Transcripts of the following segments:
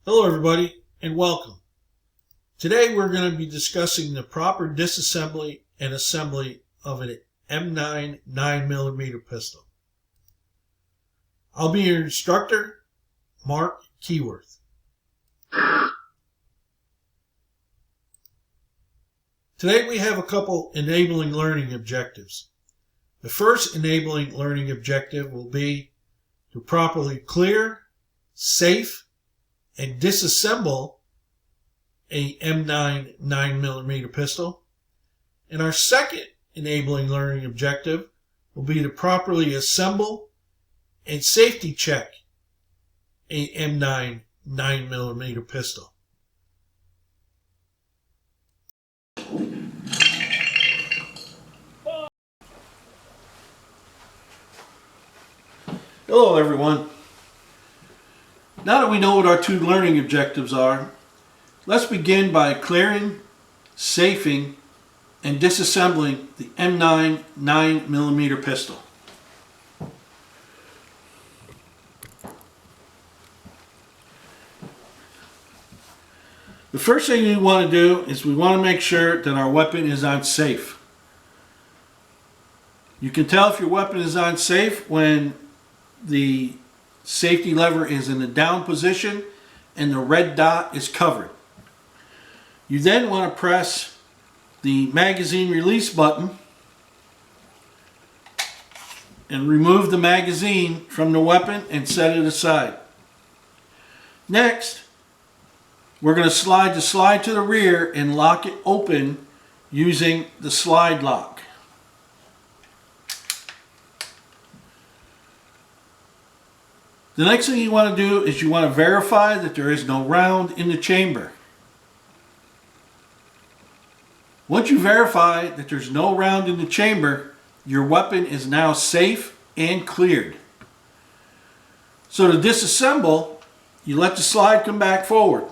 Hello everybody and welcome. Today we're going to be discussing the proper disassembly and assembly of an M9 9mm pistol. I'll be your instructor, Mark Keyworth. Today we have a couple enabling learning objectives. The first enabling learning objective will be to properly clear, safe, and disassemble a M9 9mm pistol. And our second enabling learning objective will be to properly assemble and safety check a M9 9mm pistol. Hello everyone. Now that we know what our two learning objectives are, let's begin by clearing, safing, and disassembling the M9 9mm pistol. The first thing we want to do is we want to make sure that our weapon is on safe. You can tell if your weapon is on safe when the safety lever is in the down position and the red dot is covered. You then want to press the magazine release button and remove the magazine from the weapon and set it aside. Next, we're going to slide the slide to the rear and lock it open using the slide lock. The next thing you want to do is you want to verify that there is no round in the chamber. Once you verify that there's no round in the chamber, your weapon is now safe and cleared. So to disassemble, you let the slide come back forward.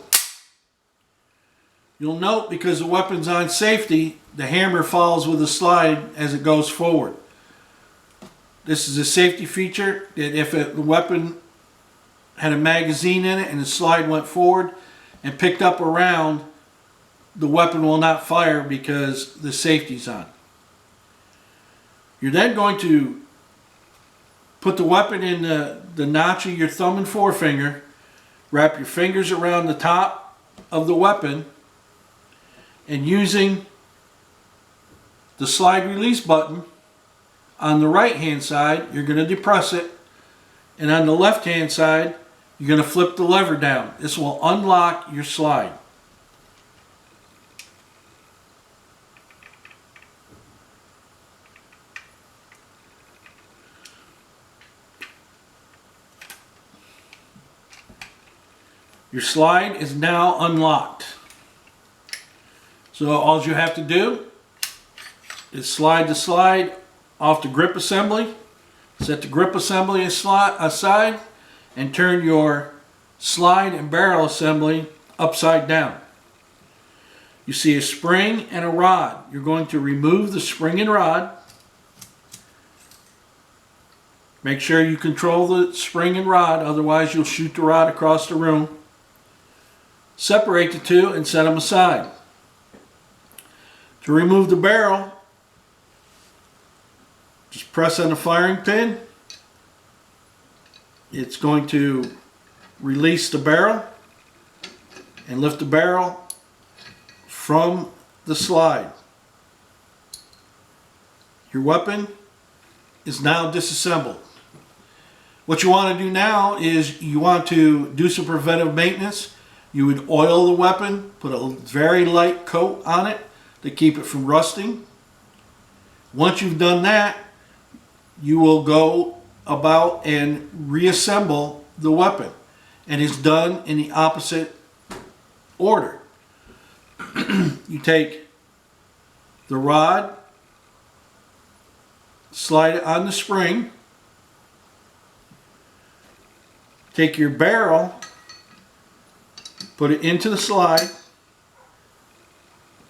You'll note because the weapon's on safety, the hammer follows with the slide as it goes forward. This is a safety feature that if the weapon had a magazine in it and the slide went forward and picked up a round, the weapon will not fire because the safety's on. You're then going to put the weapon in the notch of your thumb and forefinger, wrap your fingers around the top of the weapon, and using the slide release button on the right hand side, you're going to depress it, and on the left hand side, you're going to flip the lever down. This will unlock your slide. Your slide is now unlocked. So all you have to do is slide the slide off the grip assembly, set the grip assembly aside, and turn your slide and barrel assembly upside down. You see a spring and a rod. You're going to remove the spring and rod. Make sure you control the spring and rod, otherwise you'll shoot the rod across the room. Separate the two and set them aside. To remove the barrel, just press on the firing pin. It's going to release the barrel and lift the barrel from the slide. Your weapon is now disassembled. What you want to do now is you want to do some preventive maintenance. You would oil the weapon, put a very light coat on it to keep it from rusting. Once you've done that, you will go about and reassemble the weapon, and it's done in the opposite order. You take the rod, slide it on the spring, take your barrel, put it into the slide,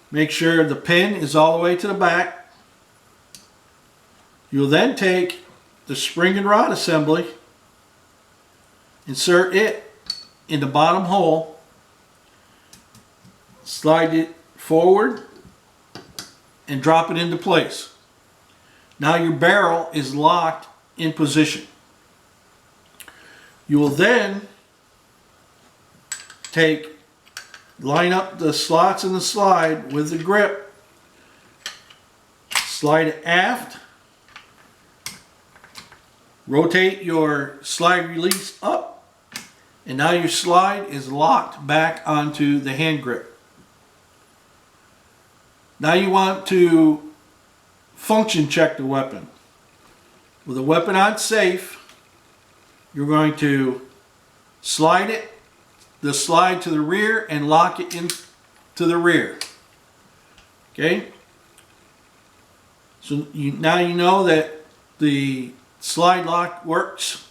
make sure the pin is all the way to the back. You'll then take the spring and rod assembly, insert it in the bottom hole, slide it forward, and drop it into place. Now your barrel is locked in position. You will then line up the slots in the slide with the grip, slide it aft, rotate your slide release up, and now your slide is locked back onto the hand grip. Now you want to function check the weapon. With the weapon on safe, you're going to slide it, the slide to the rear, and lock it into the rear. Okay? So now you know that the slide lock works.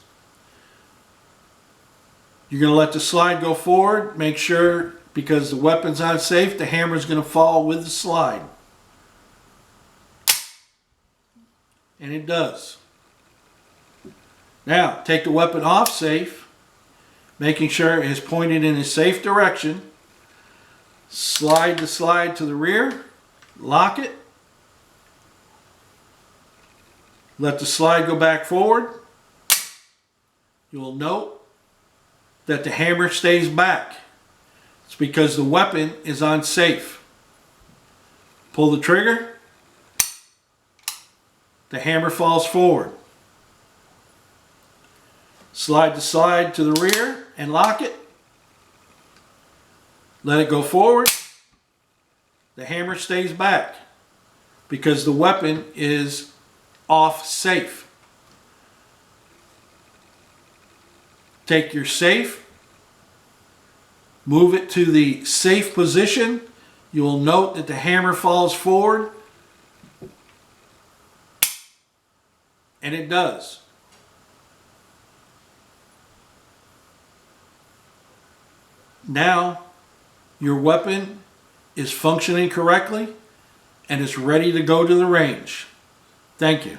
You're going to let the slide go forward. Make sure, because the weapon's on safe, the hammer is going to fall with the slide. And it does. Now, take the weapon off safe, making sure it is pointed in a safe direction. Slide the slide to the rear, lock it. Let the slide go back forward. You will note that the hammer stays back. It's because the weapon is on safe. Pull the trigger. The hammer falls forward. Slide the slide to the rear and lock it. Let it go forward. The hammer stays back because the weapon is off safe. Take your safe, move it to the safe position. You will note that the hammer falls forward, and it does. Now your weapon is functioning correctly and is ready to go to the range. Thank you.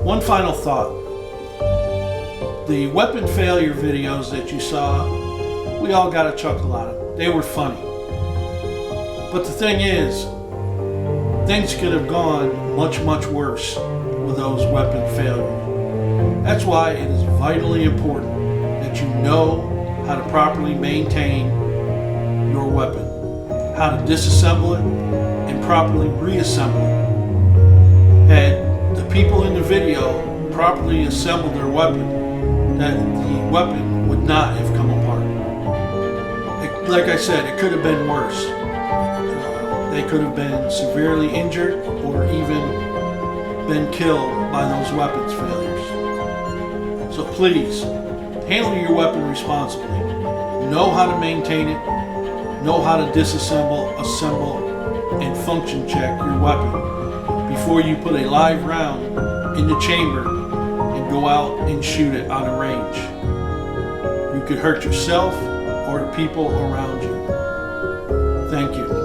One final thought. The weapon failure videos that you saw, we all got a chuckle out of them. They were funny. But the thing is, things could have gone much, much worse with those weapon failures. That's why it is vitally important that you know how to properly maintain your weapon, how to disassemble it and properly reassemble it. Had the people in the video properly assembled their weapon, that the weapon would not have come apart. Like I said, it could have been worse. They could have been severely injured or even been killed by those weapons failures. So please, handle your weapon responsibly. Know how to maintain it. Know how to disassemble, assemble, and function check your weapon before you put a live round in the chamber and go out and shoot it on a range. You could hurt yourself or the people around you. Thank you.